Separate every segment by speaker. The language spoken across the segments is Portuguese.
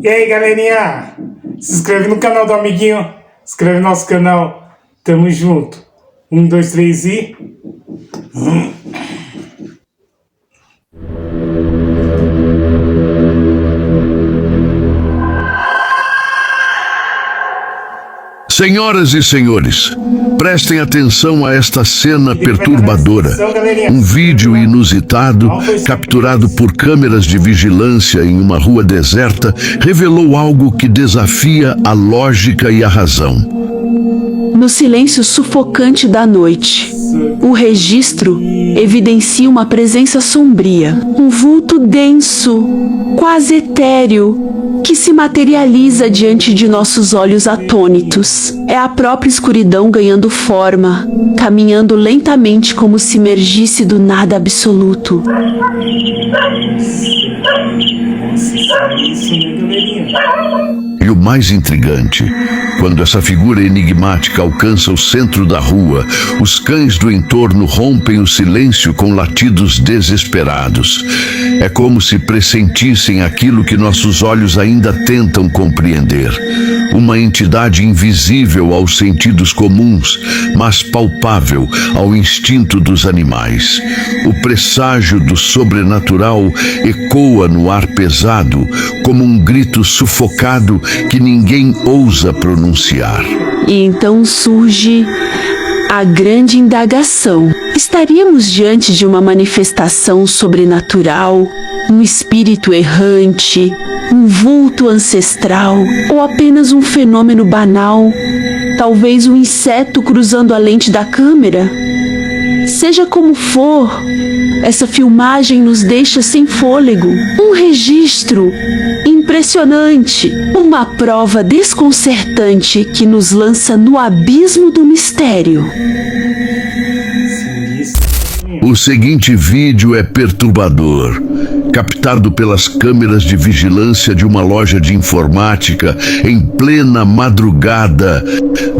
Speaker 1: E aí, galerinha? Se inscreve no canal do amiguinho. Se inscreve no nosso canal. Tamo junto. 1, 2, 3 e...
Speaker 2: Senhoras e senhores, prestem atenção a esta cena perturbadora. Um vídeo inusitado, capturado por câmeras de vigilância em uma rua deserta, revelou algo que desafia a lógica e a razão.
Speaker 3: No silêncio sufocante da noite, o registro evidencia uma presença sombria, um vulto denso, quase etéreo, que se materializa diante de nossos olhos atônitos. É a própria escuridão ganhando forma, caminhando lentamente como se emergisse do nada absoluto.
Speaker 2: E o mais intrigante, quando essa figura enigmática alcança o centro da rua, os cães do entorno rompem o silêncio com latidos desesperados. É como se pressentissem aquilo que nossos olhos ainda tentam compreender. Uma entidade invisível aos sentidos comuns, mas palpável ao instinto dos animais. O presságio do sobrenatural ecoa no ar pesado, como um grito sufocado que ninguém ousa pronunciar.
Speaker 3: E então surge a grande indagação. Estaríamos diante de uma manifestação sobrenatural, um espírito errante, um vulto ancestral, ou apenas um fenômeno banal, talvez um inseto cruzando a lente da câmera? Seja como for, essa filmagem nos deixa sem fôlego. Um registro impressionante, uma prova desconcertante que nos lança no abismo do mistério.
Speaker 2: O seguinte vídeo é perturbador. Captado pelas câmeras de vigilância de uma loja de informática em plena madrugada,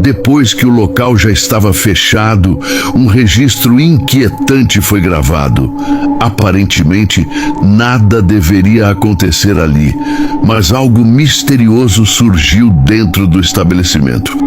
Speaker 2: depois que o local já estava fechado, um registro inquietante foi gravado. Aparentemente, nada deveria acontecer ali, mas algo misterioso surgiu dentro do estabelecimento.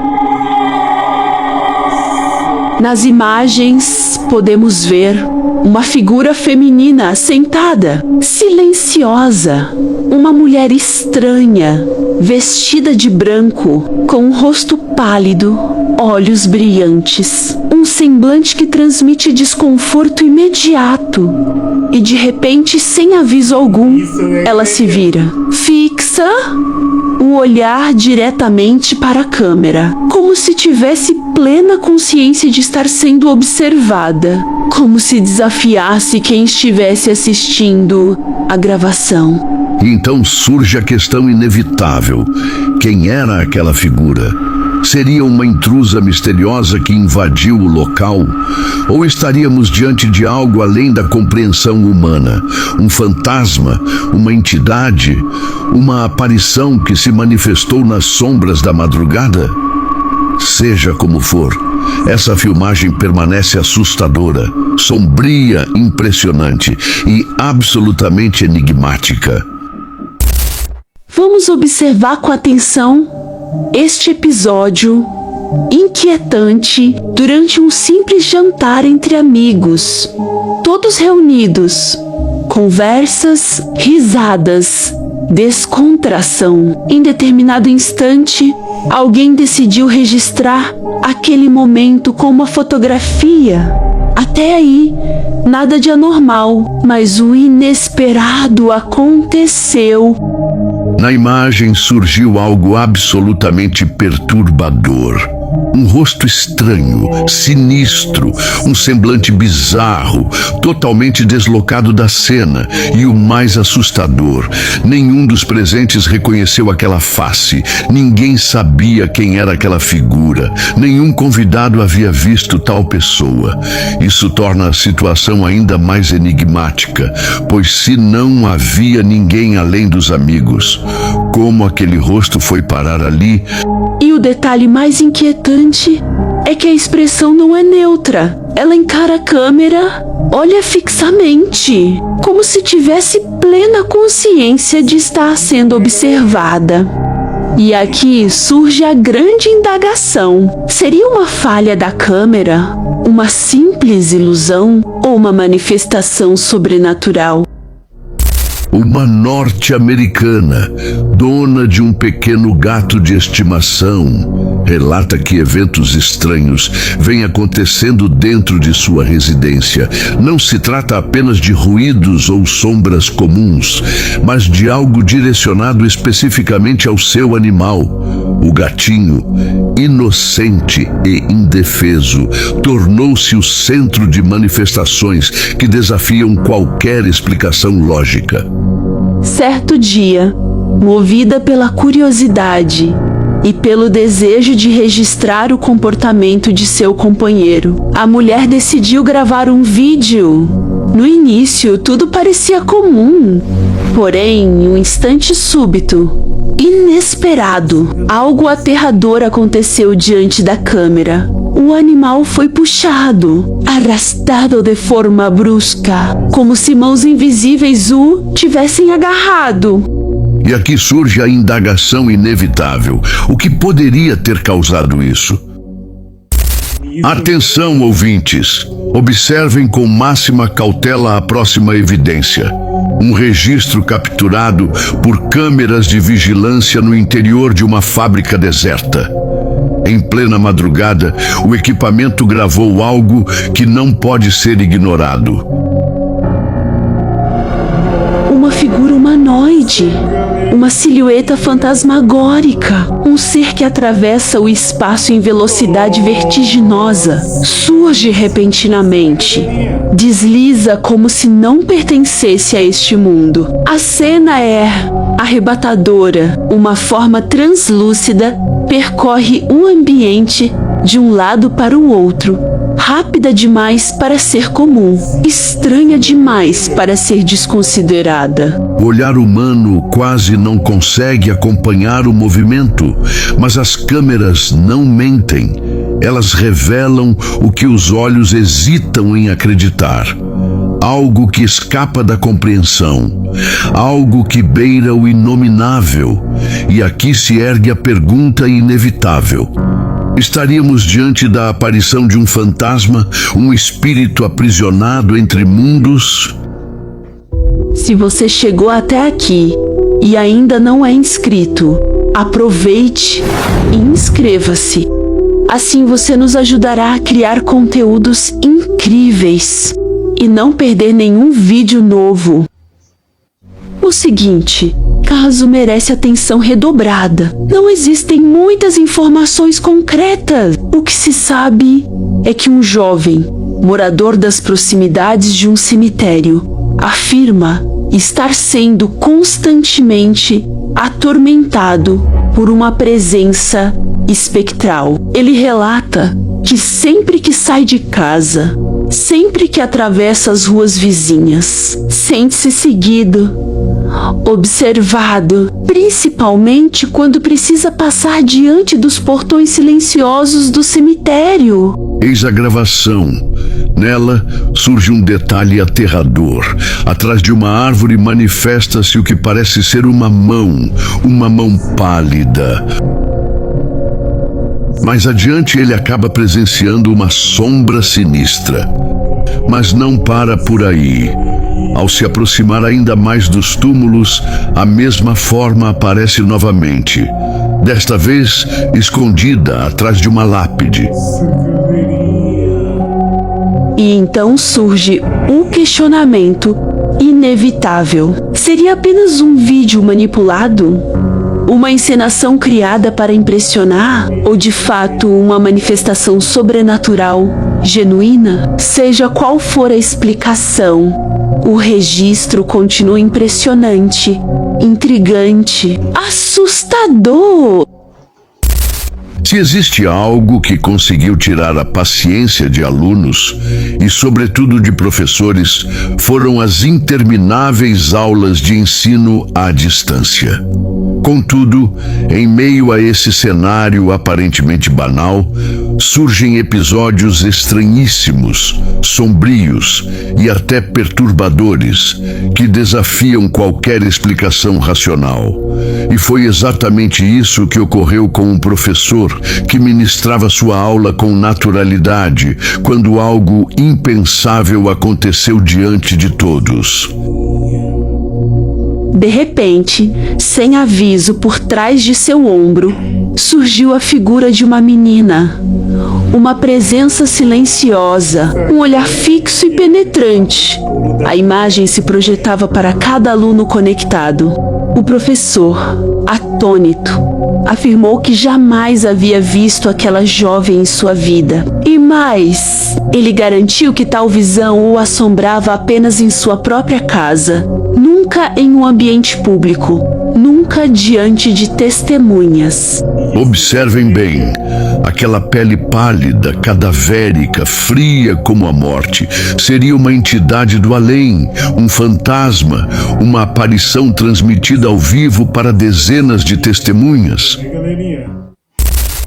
Speaker 3: Nas imagens, podemos ver uma figura feminina sentada, silenciosa. Uma mulher estranha, vestida de branco, com um rosto pálido, olhos brilhantes. Um semblante que transmite desconforto imediato. E de repente, sem aviso algum, ela se vira, fixa o olhar diretamente para a câmera, como se tivesse plena consciência de estar sendo observada, como se desafiasse quem estivesse assistindo a gravação.
Speaker 2: Então surge a questão inevitável: quem era aquela figura? Seria uma intrusa misteriosa que invadiu o local? Ou estaríamos diante de algo além da compreensão humana? Um fantasma? Uma entidade? Uma aparição que se manifestou nas sombras da madrugada? Seja como for, essa filmagem permanece assustadora, sombria, impressionante e absolutamente enigmática.
Speaker 3: Vamos observar com atenção este episódio inquietante durante um simples jantar entre amigos, todos reunidos, conversas, risadas, descontração. Em determinado instante, alguém decidiu registrar aquele momento com uma fotografia. Até aí, nada de anormal, mas o inesperado aconteceu.
Speaker 2: Na imagem surgiu algo absolutamente perturbador. Um rosto estranho, sinistro, um semblante bizarro, totalmente deslocado da cena. E o mais assustador, nenhum dos presentes reconheceu aquela face. Ninguém sabia quem era aquela figura. Nenhum convidado havia visto tal pessoa. Isso torna a situação ainda mais enigmática, pois se não havia ninguém além dos amigos, como aquele rosto foi parar ali?
Speaker 3: E o detalhe mais inquietante é que a expressão não é neutra. Ela encara a câmera olha fixamente, como se tivesse plena consciência de estar sendo observada. E aqui surge a grande indagação. Seria uma falha da câmera, uma simples ilusão ou uma manifestação sobrenatural?
Speaker 2: Uma norte-americana, dona de um pequeno gato de estimação, relata que eventos estranhos vêm acontecendo dentro de sua residência. Não se trata apenas de ruídos ou sombras comuns, mas de algo direcionado especificamente ao seu animal. O gatinho, inocente e indefeso, tornou-se o centro de manifestações que desafiam qualquer explicação lógica.
Speaker 3: Certo dia, movida pela curiosidade e pelo desejo de registrar o comportamento de seu companheiro, a mulher decidiu gravar um vídeo. No início, tudo parecia comum, porém, em um instante súbito, inesperado, algo aterrador aconteceu diante da câmera. O animal foi puxado, arrastado de forma brusca, como se mãos invisíveis o tivessem agarrado.
Speaker 2: E aqui surge a indagação inevitável. O que poderia ter causado isso? Atenção, ouvintes! Observem com máxima cautela a próxima evidência. Um registro capturado por câmeras de vigilância no interior de uma fábrica deserta. Em plena madrugada, o equipamento gravou algo que não pode ser ignorado.
Speaker 3: Uma figura humanoide, uma silhueta fantasmagórica, um ser que atravessa o espaço em velocidade vertiginosa, surge repentinamente, desliza como se não pertencesse a este mundo. A cena é arrebatadora, uma forma translúcida percorre o ambiente de um lado para o outro, rápida demais para ser comum, estranha demais para ser desconsiderada.
Speaker 2: O olhar humano quase não consegue acompanhar o movimento, mas as câmeras não mentem. Elas revelam o que os olhos hesitam em acreditar. Algo que escapa da compreensão, algo que beira o inominável. E aqui se ergue a pergunta inevitável. Estaríamos diante da aparição de um fantasma, um espírito aprisionado entre mundos?
Speaker 3: Se você chegou até aqui e ainda não é inscrito, aproveite e inscreva-se. Assim você nos ajudará a criar conteúdos incríveis e não perder nenhum vídeo novo. O seguinte, caso merece atenção redobrada. Não existem muitas informações concretas. O que se sabe é que um jovem, morador das proximidades de um cemitério, afirma estar sendo constantemente atormentado por uma presença espectral. Ele relata que sempre que sai de casa, sempre que atravessa as ruas vizinhas, sente-se seguido, observado, principalmente quando precisa passar diante dos portões silenciosos do cemitério.
Speaker 2: Eis a gravação. Nela surge um detalhe aterrador. Atrás de uma árvore manifesta-se o que parece ser uma mão pálida. Mais adiante ele acaba presenciando uma sombra sinistra. Mas não para por aí. Ao se aproximar ainda mais dos túmulos, a mesma forma aparece novamente. Desta vez, escondida atrás de uma lápide.
Speaker 3: E então surge um questionamento inevitável. Seria apenas um vídeo manipulado? Uma encenação criada para impressionar? Ou de fato uma manifestação sobrenatural, genuína? Seja qual for a explicação, o registro continua impressionante, intrigante, assustador.
Speaker 2: Se existe algo que conseguiu tirar a paciência de alunos e, sobretudo, de professores, foram as intermináveis aulas de ensino à distância. Contudo, em meio a esse cenário aparentemente banal, surgem episódios estranhíssimos, sombrios e até perturbadores que desafiam qualquer explicação racional. E foi exatamente isso que ocorreu com um professor que ministrava sua aula com naturalidade quando algo impensável aconteceu diante de todos.
Speaker 3: De repente, sem aviso, por trás de seu ombro, surgiu a figura de uma menina. Uma presença silenciosa, um olhar fixo e penetrante. A imagem se projetava para cada aluno conectado. O professor, atônito, afirmou que jamais havia visto aquela jovem em sua vida. E mais, ele garantiu que tal visão o assombrava apenas em sua própria casa, nunca em um ambiente público, nunca diante de testemunhas.
Speaker 2: Observem bem, aquela pele pálida, cadavérica, fria como a morte, seria uma entidade do além, um fantasma, uma aparição transmitida ao vivo para dezenas de testemunhas.
Speaker 1: Galerinha.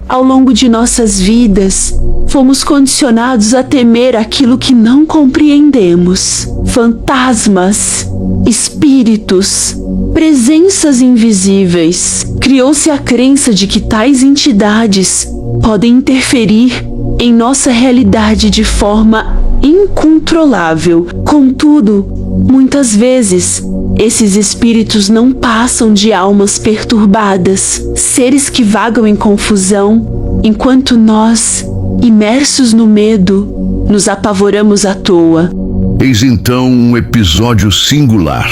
Speaker 3: Ao longo de nossas vidas, fomos condicionados a temer aquilo que não compreendemos. Fantasmas, espíritos, presenças invisíveis. Criou-se a crença de que tais entidades podem interferir em nossa realidade de forma incontrolável. Contudo, muitas vezes, esses espíritos não passam de almas perturbadas, seres que vagam em confusão, enquanto nós, imersos no medo, nos apavoramos à toa.
Speaker 2: Eis então um episódio singular.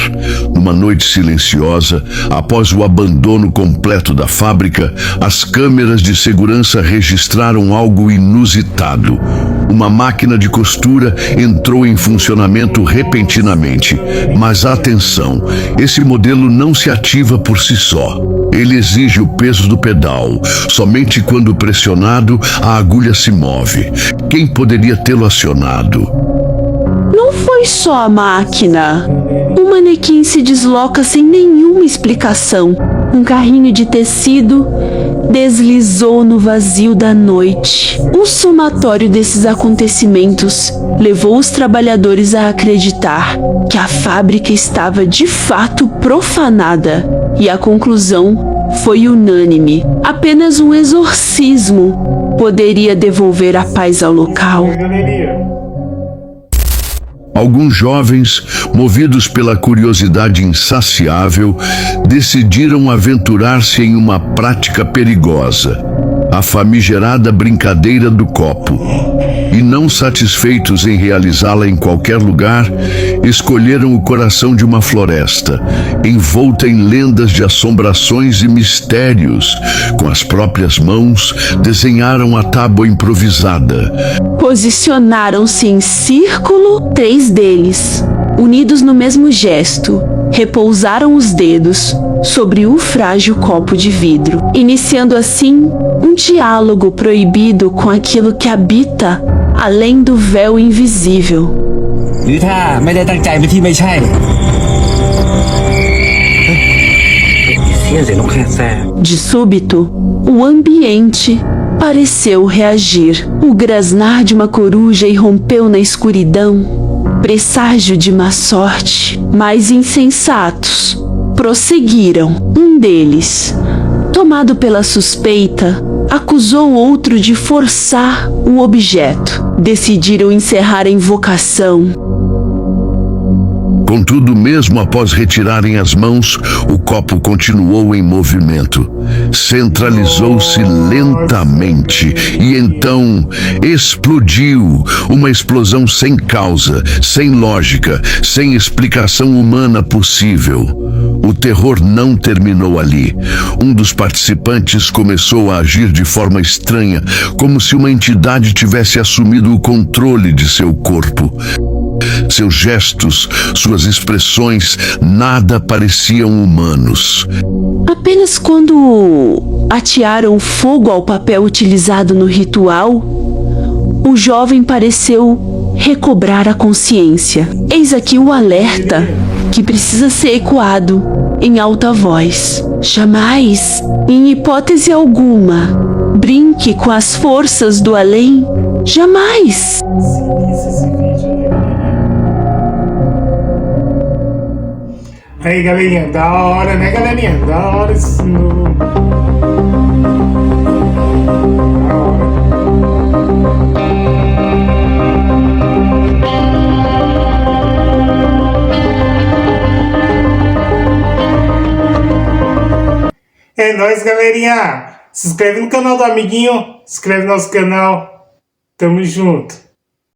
Speaker 2: Numa noite silenciosa, após o abandono completo da fábrica, as câmeras de segurança registraram algo inusitado. Uma máquina de costura entrou em funcionamento repentinamente. Mas atenção, esse modelo não se ativa por si só. Ele exige o peso do pedal. Somente quando pressionado, a agulha se move. Quem poderia tê-lo acionado?
Speaker 3: Não foi só a máquina. Um manequim se desloca sem nenhuma explicação. Um carrinho de tecido deslizou no vazio da noite. O somatório desses acontecimentos levou os trabalhadores a acreditar que a fábrica estava de fato profanada. E a conclusão foi unânime. Apenas um exorcismo poderia devolver a paz ao local.
Speaker 1: Galerinha.
Speaker 2: Alguns jovens, movidos pela curiosidade insaciável, decidiram aventurar-se em uma prática perigosa, a famigerada brincadeira do copo. E não satisfeitos em realizá-la em qualquer lugar, escolheram o coração de uma floresta, envolta em lendas de assombrações e mistérios. Com as próprias mãos, desenharam a tábua improvisada.
Speaker 3: Posicionaram-se em círculo, 3 deles, unidos no mesmo gesto, repousaram os dedos sobre o frágil copo de vidro, iniciando assim um diálogo proibido com aquilo que habita além do véu invisível.
Speaker 4: หรือถ้าไม่ได้ตั้งใจเป็นที่ไม่ใช่เสียงนกแค่แซ่
Speaker 3: De súbito, o ambiente pareceu reagir. O grasnar de uma coruja irrompeu na escuridão, presságio de má sorte. Mais insensatos prosseguiram. Um deles, tomado pela suspeita, acusou o outro de forçar o objeto. Decidiram encerrar a invocação.
Speaker 2: Contudo, mesmo após retirarem as mãos, o copo continuou em movimento. Centralizou-se lentamente e então explodiu. Uma explosão sem causa, sem lógica, sem explicação humana possível. O terror não terminou ali. Um dos participantes começou a agir de forma estranha, como se uma entidade tivesse assumido o controle de seu corpo. Seus gestos, suas expressões, nada pareciam humanos.
Speaker 3: Apenas quando atearam fogo ao papel utilizado no ritual, o jovem pareceu recobrar a consciência. Eis aqui o alerta que precisa ser ecoado em alta voz. Jamais, em hipótese alguma, brinque com as forças do além. Jamais!
Speaker 1: Sinistro esse vídeo, né, galerinha? Aí, galerinha, da hora, né, galerinha? Da hora esse novo. Da hora. É nóis, galerinha! Se inscreve no canal do amiguinho, se inscreve no nosso canal. Tamo junto.